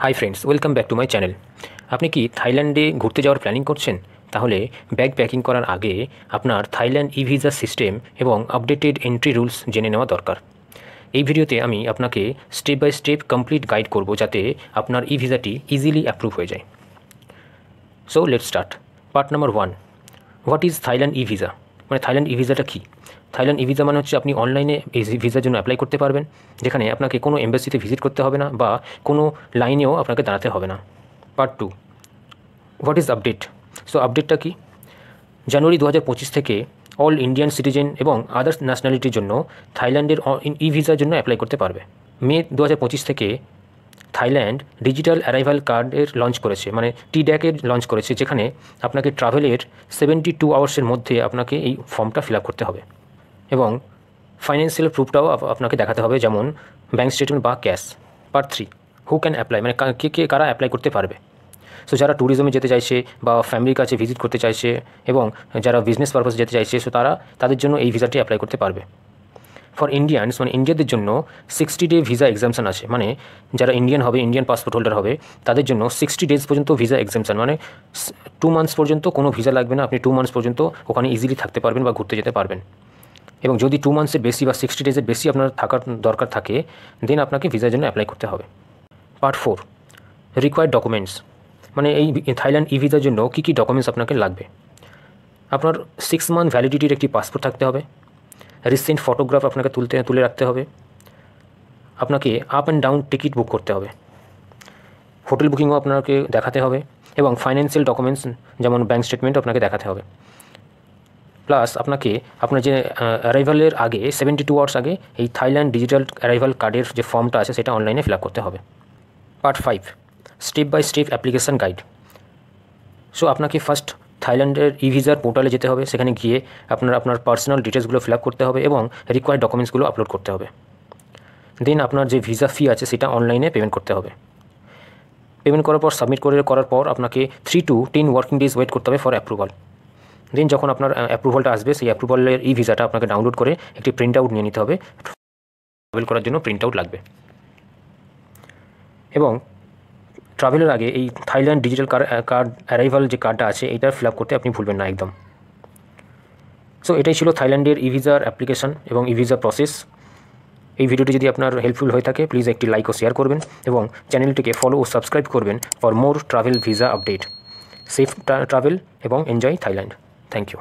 Hi friends, welcome back to my channel. আপনি কি থাইল্যান্ডে ঘুরতে যাওয়ার প্ল্যানিং করছেন? তাহলে ব্যাগ প্যাকিং করার আগে আপনার থাইল্যান্ড ই ভিসা সিস্টেম এবং আপডেটেড এন্ট্রি রুলস জেনে নেওয়া দরকার। এই ভিডিওতে আমি আপনাকে step by step complete guide করব যাতে আপনার ই ভিসাটি ইজিলি অ্যাপ্রুভ হয়ে যায়। So let's start. Part number 1, what is Thailand e visa? মানে থাইল্যান্ড ই ভিসাটা কী? থাইল্যান্ড ই ভিসা মানে হচ্ছে আপনি অনলাইনে এই ভিসার জন্য অ্যাপ্লাই করতে পারবেন, যেখানে আপনাকে কোনো এম্বাসিতে ভিজিট করতে হবে না বা কোনো লাইনেও আপনাকে দাঁড়াতে হবে না। Part 2, what is update? So আপডেটটা কি? জানুয়ারি 2025 থেকে অল ইন্ডিয়ান সিটিজেন এবং আদার্স ন্যাশনালিটির জন্য থাইল্যান্ডের ই ভিসার জন্য অ্যাপ্লাই করতে পারবে। মে 2025 থেকে থাইল্যান্ড ডিজিটাল অ্যারাইভাল কার্ডের লঞ্চ করেছে, মানে TDAC-এর লঞ্চ করেছে, যেখানে আপনাকে ট্রাভেলের 72 আওয়ার্সের মধ্যে আপনাকে এই ফর্মটা ফিল আপ করতে হবে এবং ফাইন্যান্সিয়াল প্রুফটাও আপনাকে দেখাতে হবে, যেমন ব্যাঙ্ক স্টেটমেন্ট বা cash. Part 3, who can apply? মানে কারা অ্যাপ্লাই করতে পারবে? সো যারা ট্যুরিজমে যেতে চাইছে বা ফ্যামিলির কাছে ভিজিট করতে চাইছে এবং যারা বিজনেস পারপাসে যেতে চাইছে, সো তাদের জন্য এই ভিসাটি অ্যাপ্লাই করতে পারবে। ফর ইন্ডিয়ানস, মানে ইন্ডিয়াদের জন্য 60 ডে ভিসা এক্সামশন আছে, মানে যারা ইন্ডিয়ান হবে, ইন্ডিয়ান পাসপোর্ট হোল্ডার হবে, তাদের জন্য 60 ডেজ পর্যন্ত ভিসা এক্সামশন, মানে 2 মান্থস পর্যন্ত কোনো ভিসা লাগবে না। আপনি 2 মান্থস পর্যন্ত ওখানে ইজিলি থাকতে পারবেন বা ঘুরতে যেতে পারবেন। এবং যদি 2 মান্থসের বেশি বা 60 ডেজের বেশি আপনার থাকার দরকার থাকে, দেন আপনাকে ভিসার জন্য অ্যাপ্লাই করতে হবে। পার্ট 4, রিকোয়ার্ড ডকুমেন্টস, মানে এই থাইল্যান্ড ই ভিসার জন্য কী কী ডকুমেন্টস আপনাকে লাগবে। আপনার 6 মান্থ ভ্যালিডিটির একটি পাসপোর্ট থাকতে হবে, রিসেন্ট ফটোগ্রাফ আপনাকে তুলে রাখতে হবে, আপনাকে up and down ticket book করতে হবে, হোটেল বুকিংও আপনাকে দেখাতে হবে এবং ফাইন্যান্সিয়াল ডকুমেন্টস যেমন ব্যাঙ্ক স্টেটমেন্ট আপনাকে দেখাতে হবে। প্লাস আপনাকে আপনার যে অ্যারাইভালের আগে 72 আওয়ার্স আগে এই থাইল্যান্ড ডিজিটাল অ্যারাইভাল কার্ডের যে ফর্মটা আছে সেটা অনলাইনে ফিল আপ করতে হবে। Part 5, step by step application guide. So আপনাকে ফার্স্ট থাইল্যান্ডের ই ভিসার পোর্টালে যেতে হবে, সেখানে গিয়ে আপনার পার্সোনাল ডিটেলসগুলো ফিল আপ করতে হবে এবং রিকোয়ার্ড ডকুমেন্টসগুলো আপলোড করতে হবে। দেন আপনার যে ভিসা ফি আছে সেটা অনলাইনে পেমেন্ট করতে হবে। পেমেন্ট করার পর সাবমিট করার পর আপনাকে 3 to 10 ওয়ার্কিং ডেজ ওয়েট করতে হবে ফর অ্যাপ্রুভাল। দেন যখন আপনার অ্যাপ্রুভালটা আসবে, সেই অ্যাপ্রুভালের ই ভিসাটা আপনাকে ডাউনলোড করে একটি প্রিন্ট আউট নিয়ে নিতে হবে। ট্রাভেল করার জন্য প্রিন্ট আউট লাগবে। এবং ট্রাভেলের আগে এই থাইল্যান্ড ডিজিটাল কার্ড অ্যারাইভাল যে কার্ডটা আছে এটা ফিল আপ করতে আপনি ভুলবেন না একদম। সো এটাই ছিল থাইল্যান্ডের ই ভিসার অ্যাপ্লিকেশন এবং ই ভিসা প্রসেস। এই ভিডিওটি যদি আপনার হেল্পফুল হয়ে থাকে, প্লিজ একটি লাইক ও শেয়ার করবেন এবং চ্যানেলটিকে ফলো ও সাবস্ক্রাইব করবেন for more travel visa update. Safe travel এবং এনজয় থাইল্যান্ড। Thank you.